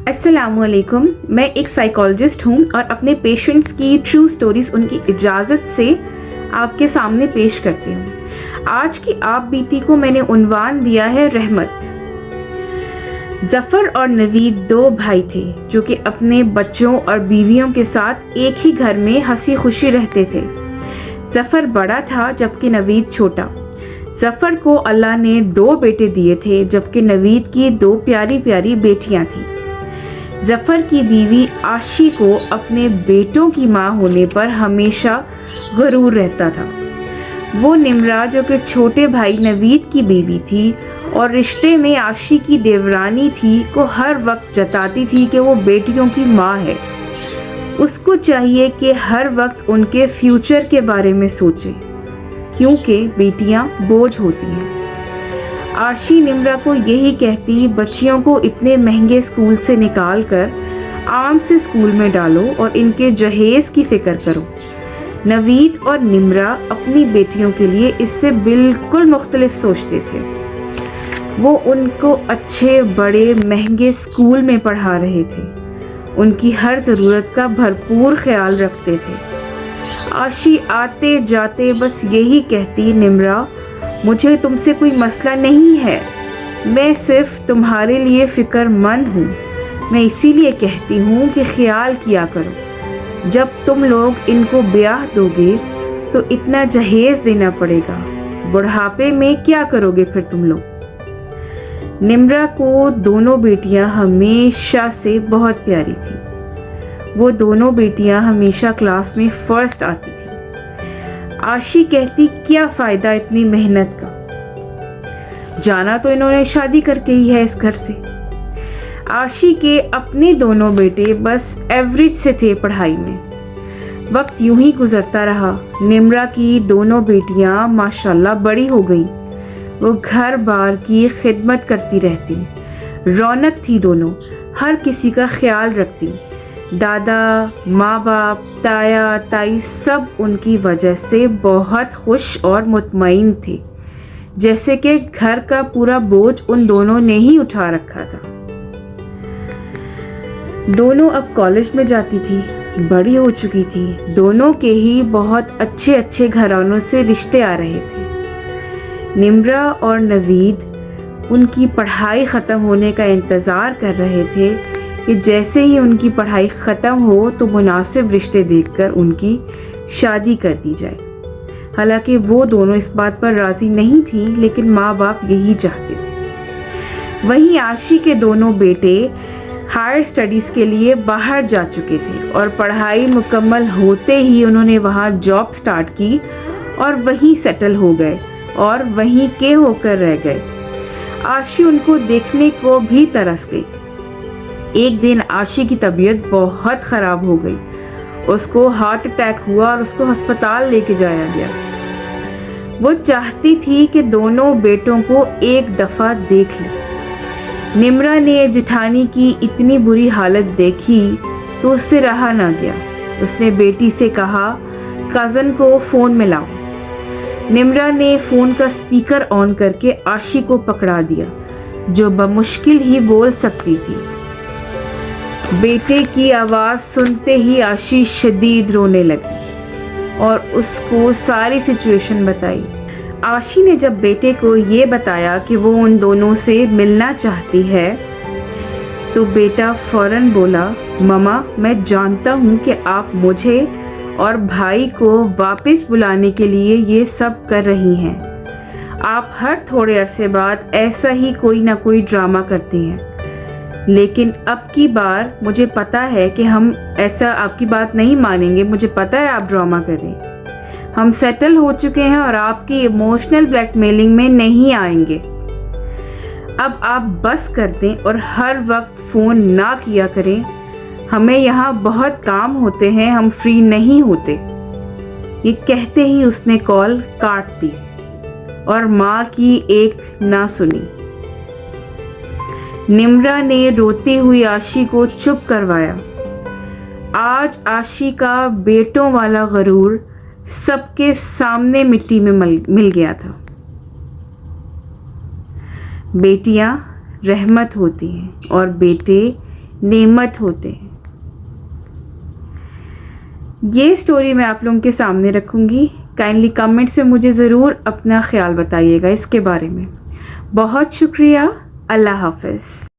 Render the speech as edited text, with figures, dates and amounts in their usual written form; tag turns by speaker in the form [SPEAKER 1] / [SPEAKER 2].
[SPEAKER 1] अस्सलामुअलैकुम। मैं एक साइकोलॉजिस्ट हूँ और अपने पेशेंट्स की ट्रू स्टोरीज उनकी इजाज़त से आपके सामने पेश करती हूँ। आज की आप बीती को मैंने उन्वान दिया है रहमत। जफ़र और नवीद दो भाई थे जो कि अपने बच्चों और बीवियों के साथ एक ही घर में हंसी खुशी रहते थे। जफ़र बड़ा था जबकि नवीद छोटा। जफ़र को अल्लाह ने दो बेटे दिए थे जबकि नवीद की दो प्यारी प्यारी बेटियां थीं। जफ़र की बीवी आशी को अपने बेटों की माँ होने पर हमेशा गरूर रहता था। वो निम्रा जो कि छोटे भाई नवीद की बीवी थी और रिश्ते में आशी की देवरानी थी, को हर वक्त जताती थी कि वो बेटियों की माँ है। उसको चाहिए कि हर वक्त उनके फ्यूचर के बारे में सोचे क्योंकि बेटियाँ बोझ होती हैं। आशी निम्रा को यही कहती, बच्चियों को इतने महंगे स्कूल से निकाल कर आम से स्कूल में डालो और इनके जहेज की फिक्र करो। नवीद और निम्रा अपनी बेटियों के लिए इससे बिल्कुल मुख्तलिफ सोचते थे। वो उनको अच्छे बड़े महंगे स्कूल में पढ़ा रहे थे, उनकी हर ज़रूरत का भरपूर ख्याल रखते थे। आशी आते जाते बस यही कहती, निम्रा मुझे तुमसे कोई मसला नहीं है, मैं सिर्फ तुम्हारे लिए फ़िक्रमंद हूँ। मैं इसीलिए कहती हूँ कि ख्याल किया करो, जब तुम लोग इनको ब्याह दोगे तो इतना जहेज देना पड़ेगा, बुढ़ापे में क्या करोगे फिर तुम लोग। निम्रा को दोनों बेटियाँ हमेशा से बहुत प्यारी थी। वो दोनों बेटियाँ हमेशा क्लास में फर्स्ट आती थी। आशी कहती, क्या फ़ायदा इतनी मेहनत का, जाना तो इन्होंने शादी करके ही है इस घर से। आशी के अपने दोनों बेटे बस एवरेज से थे पढ़ाई में। वक्त यूं ही गुजरता रहा। निम्रा की दोनों बेटियां माशाल्लाह बड़ी हो गईं। वो घर बार की खिदमत करती रहती, रौनक थी दोनों, हर किसी का ख्याल रखती। दादा, माँ बाप, ताया ताई सब उनकी वजह से बहुत खुश और मुतमईन थे, जैसे कि घर का पूरा बोझ उन दोनों ने ही उठा रखा था। दोनों अब कॉलेज में जाती थी, बड़ी हो चुकी थी। दोनों के ही बहुत अच्छे अच्छे घरानों से रिश्ते आ रहे थे। निम्रा और नवीद उनकी पढ़ाई ख़त्म होने का इंतज़ार कर रहे थे कि जैसे ही उनकी पढ़ाई ख़त्म हो तो मुनासिब रिश्ते देखकर उनकी शादी कर दी जाए। हालांकि वो दोनों इस बात पर राज़ी नहीं थी, लेकिन माँ बाप यही चाहते थे। वहीं आशी के दोनों बेटे हायर स्टडीज़ के लिए बाहर जा चुके थे और पढ़ाई मुकम्मल होते ही उन्होंने वहाँ जॉब स्टार्ट की और वहीं सेटल हो गए और वहीं के होकर रह गए। आशी उनको देखने को भी तरस गई। एक दिन आशी की तबीयत बहुत ख़राब हो गई। उसको हार्ट अटैक हुआ और उसको अस्पताल लेके जाया गया। वो चाहती थी कि दोनों बेटों को एक दफ़ा देख ले। निम्रा ने जिठानी की इतनी बुरी हालत देखी तो उससे रहा ना गया। उसने बेटी से कहा, कज़न को फ़ोन में लाओ। निम्रा ने फ़ोन का स्पीकर ऑन करके आशी को पकड़ा दिया, जो बमुश्किल ही बोल सकती थी। बेटे की आवाज़ सुनते ही आशी शदीद रोने लगी और उसको सारी सिचुएशन बताई। आशी ने जब बेटे को ये बताया कि वो उन दोनों से मिलना चाहती है तो बेटा फ़ौरन बोला, मम्मा मैं जानता हूँ कि आप मुझे और भाई को वापस बुलाने के लिए ये सब कर रही हैं। आप हर थोड़े अरसे बाद ऐसा ही कोई ना कोई ड्रामा करती हैं, लेकिन अब की बार मुझे पता है कि हम ऐसा आपकी बात नहीं मानेंगे। मुझे पता है आप ड्रामा कर रही हैं। हम सेटल हो चुके हैं और आपकी इमोशनल ब्लैकमेलिंग में नहीं आएंगे। अब आप बस कर दें और हर वक्त फ़ोन ना किया करें। हमें यहाँ बहुत काम होते हैं, हम फ्री नहीं होते। ये कहते ही उसने कॉल काट दी और माँ की एक ना सुनी। निम्रा ने रोती हुई आशी को चुप करवाया। आज आशी का बेटों वाला गरूर सबके सामने मिट्टी में मिल गया था। बेटियां रहमत होती हैं और बेटे नेमत होते हैं। ये स्टोरी मैं आप लोगों के सामने रखूँगी। काइंडली कमेंट्स में मुझे ज़रूर अपना ख्याल बताइएगा इसके बारे में। बहुत शुक्रिया। अल्लाह हाफ़िज़।